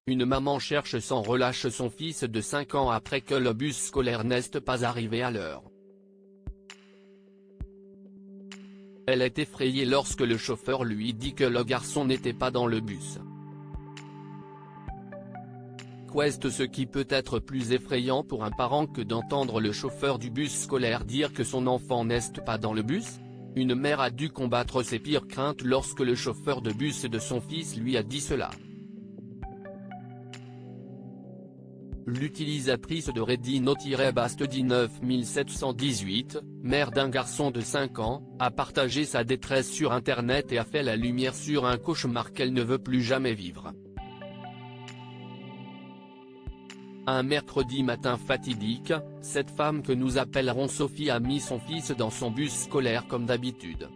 Une maman cherche sans relâche son fils de 5 ans après que le bus scolaire n'est pas arrivé à l'heure. Elle est effrayée lorsque le chauffeur lui dit que le garçon n'était pas dans le bus. Qu'est ce qui peut être plus effrayant pour un parent que d'entendre le chauffeur du bus scolaire dire que son enfant n'est pas dans le bus? Une mère a dû combattre ses pires craintes lorsque le chauffeur de bus de son fils lui a dit cela. L'utilisatrice de Reddit-Bastidi9718, mère d'un garçon de 5 ans, a partagé sa détresse sur internet et a fait la lumière sur un cauchemar qu'elle ne veut plus jamais vivre. Un mercredi matin fatidique, cette femme que nous appellerons Sophie a mis son fils dans son bus scolaire comme d'habitude.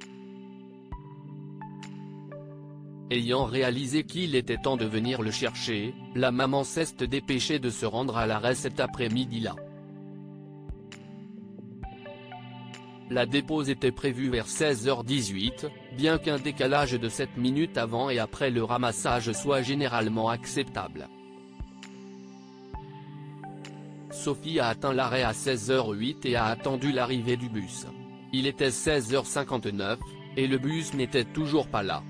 Ayant réalisé qu'il était temps de venir le chercher, la maman s'est dépêchée de se rendre à l'arrêt cet après-midi-là. La dépose était prévue vers 16h18, bien qu'un décalage de 7 minutes avant et après le ramassage soit généralement acceptable. Sophie a atteint l'arrêt à 16h08 et a attendu l'arrivée du bus. Il était 16h59, et le bus n'était toujours pas là.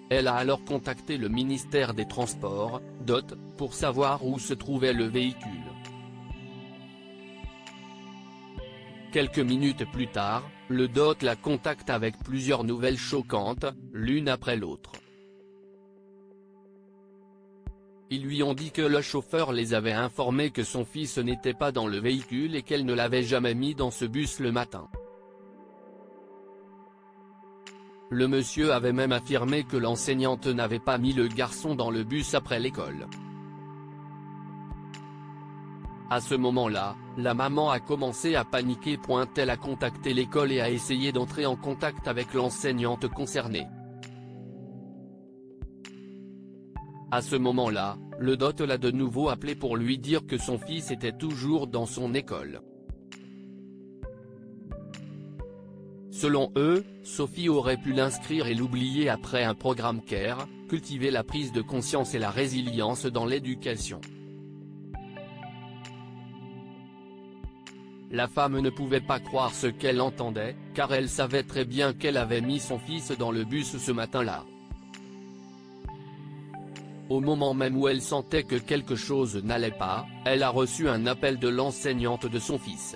Elle a alors contacté le ministère des Transports, DOT, pour savoir où se trouvait le véhicule. Quelques minutes plus tard, le DOT la contacte avec plusieurs nouvelles choquantes, l'une après l'autre. Ils lui ont dit que le chauffeur les avait informés que son fils n'était pas dans le véhicule et qu'elle ne l'avait jamais mis dans ce bus le matin. Le monsieur avait même affirmé que l'enseignante n'avait pas mis le garçon dans le bus après l'école. À ce moment-là, la maman a commencé à paniquer. Elle a contacté l'école et a essayé d'entrer en contact avec l'enseignante concernée. À ce moment-là, le DOT l'a de nouveau appelé pour lui dire que son fils était toujours dans son école. Selon eux, Sophie aurait pu l'inscrire et l'oublier après un programme CARE, cultiver la prise de conscience et la résilience dans l'éducation. La femme ne pouvait pas croire ce qu'elle entendait, car elle savait très bien qu'elle avait mis son fils dans le bus ce matin-là. Au moment même où elle sentait que quelque chose n'allait pas, elle a reçu un appel de l'enseignante de son fils.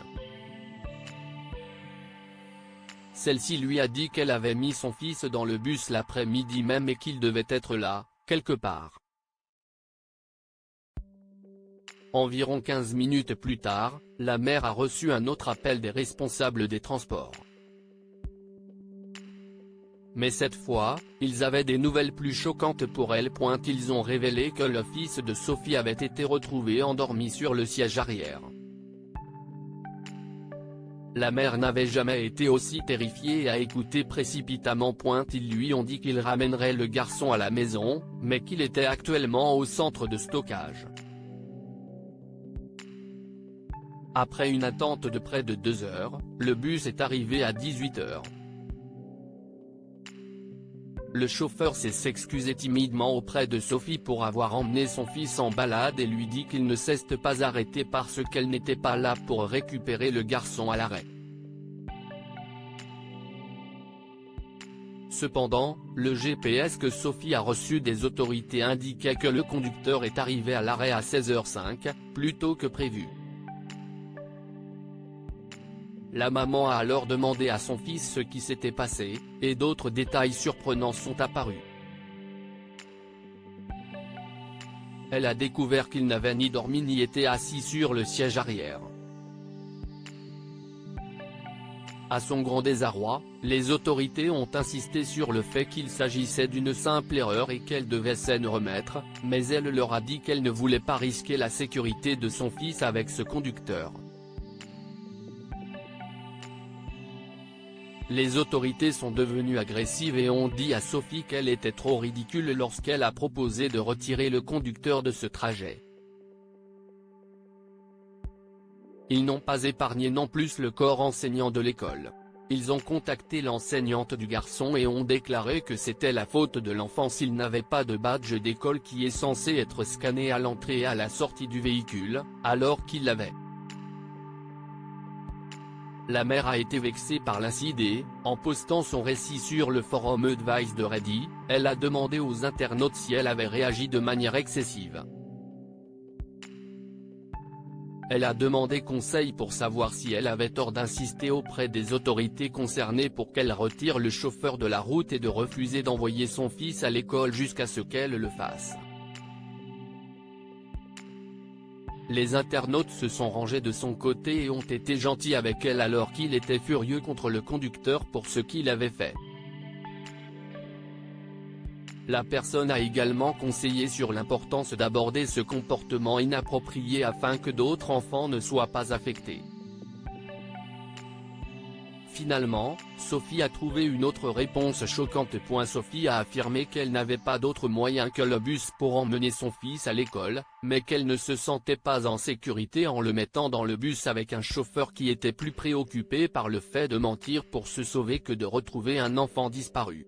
Celle-ci lui a dit qu'elle avait mis son fils dans le bus l'après-midi même et qu'il devait être là, quelque part. Environ 15 minutes plus tard, la mère a reçu un autre appel des responsables des transports. Mais cette fois, ils avaient des nouvelles plus choquantes pour elle. Ils ont révélé que le fils de Sophie avait été retrouvé endormi sur le siège arrière. La mère n'avait jamais été aussi terrifiée et a écouté précipitamment. Ils lui ont dit qu'ils ramèneraient le garçon à la maison, mais qu'il était actuellement au centre de stockage. Après une attente de près de 2 heures, le bus est arrivé à 18h. Le chauffeur s'est excusé timidement auprès de Sophie pour avoir emmené son fils en balade et lui dit qu'il ne s'est pas arrêté parce qu'elle n'était pas là pour récupérer le garçon à l'arrêt. Cependant, le GPS que Sophie a reçu des autorités indiquait que le conducteur est arrivé à l'arrêt à 16h05, plus tôt que prévu. La maman a alors demandé à son fils ce qui s'était passé, et d'autres détails surprenants sont apparus. Elle a découvert qu'il n'avait ni dormi ni été assis sur le siège arrière. À son grand désarroi, les autorités ont insisté sur le fait qu'il s'agissait d'une simple erreur et qu'elle devait s'en remettre, mais elle leur a dit qu'elle ne voulait pas risquer la sécurité de son fils avec ce conducteur. Les autorités sont devenues agressives et ont dit à Sophie qu'elle était trop ridicule lorsqu'elle a proposé de retirer le conducteur de ce trajet. Ils n'ont pas épargné non plus le corps enseignant de l'école. Ils ont contacté l'enseignante du garçon et ont déclaré que c'était la faute de l'enfant s'il n'avait pas de badge d'école qui est censé être scanné à l'entrée et à la sortie du véhicule, alors qu'il l'avait. La mère a été vexée par l'incident. En postant son récit sur le forum Advice de Reddit, elle a demandé aux internautes si elle avait réagi de manière excessive. Elle a demandé conseil pour savoir si elle avait tort d'insister auprès des autorités concernées pour qu'elle retire le chauffeur de la route et de refuser d'envoyer son fils à l'école jusqu'à ce qu'elle le fasse. Les internautes se sont rangés de son côté et ont été gentils avec elle alors qu'il était furieux contre le conducteur pour ce qu'il avait fait. La personne a également conseillé sur l'importance d'aborder ce comportement inapproprié afin que d'autres enfants ne soient pas affectés. Finalement, Sophie a trouvé une autre réponse choquante. Sophie a affirmé qu'elle n'avait pas d'autre moyen que le bus pour emmener son fils à l'école, mais qu'elle ne se sentait pas en sécurité en le mettant dans le bus avec un chauffeur qui était plus préoccupé par le fait de mentir pour se sauver que de retrouver un enfant disparu.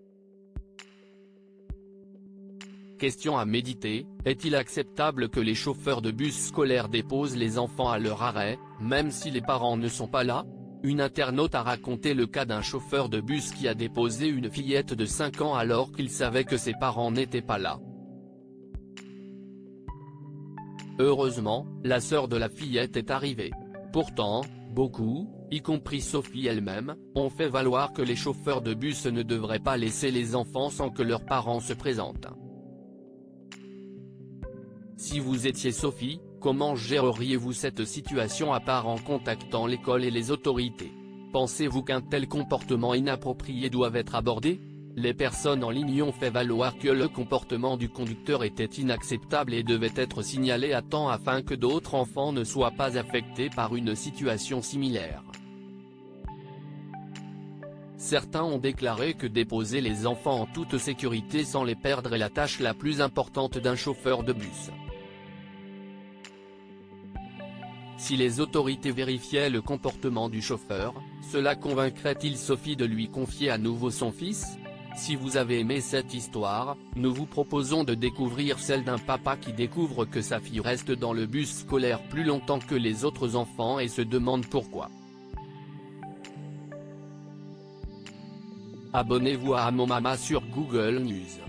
Question à méditer, est-il acceptable que les chauffeurs de bus scolaires déposent les enfants à leur arrêt, même si les parents ne sont pas là? Une internaute a raconté le cas d'un chauffeur de bus qui a déposé une fillette de 5 ans alors qu'il savait que ses parents n'étaient pas là. Heureusement, la sœur de la fillette est arrivée. Pourtant, beaucoup, y compris Sophie elle-même, ont fait valoir que les chauffeurs de bus ne devraient pas laisser les enfants sans que leurs parents se présentent. Si vous étiez Sophie, comment géreriez-vous cette situation à part en contactant l'école et les autorités? Pensez-vous qu'un tel comportement inapproprié doit être abordé? Les personnes en ligne ont fait valoir que le comportement du conducteur était inacceptable et devait être signalé à temps afin que d'autres enfants ne soient pas affectés par une situation similaire. Certains ont déclaré que déposer les enfants en toute sécurité sans les perdre est la tâche la plus importante d'un chauffeur de bus. Si les autorités vérifiaient le comportement du chauffeur, cela convaincrait-il Sophie de lui confier à nouveau son fils? Si vous avez aimé cette histoire, nous vous proposons de découvrir celle d'un papa qui découvre que sa fille reste dans le bus scolaire plus longtemps que les autres enfants et se demande pourquoi. Abonnez-vous à Mon Mama sur Google News.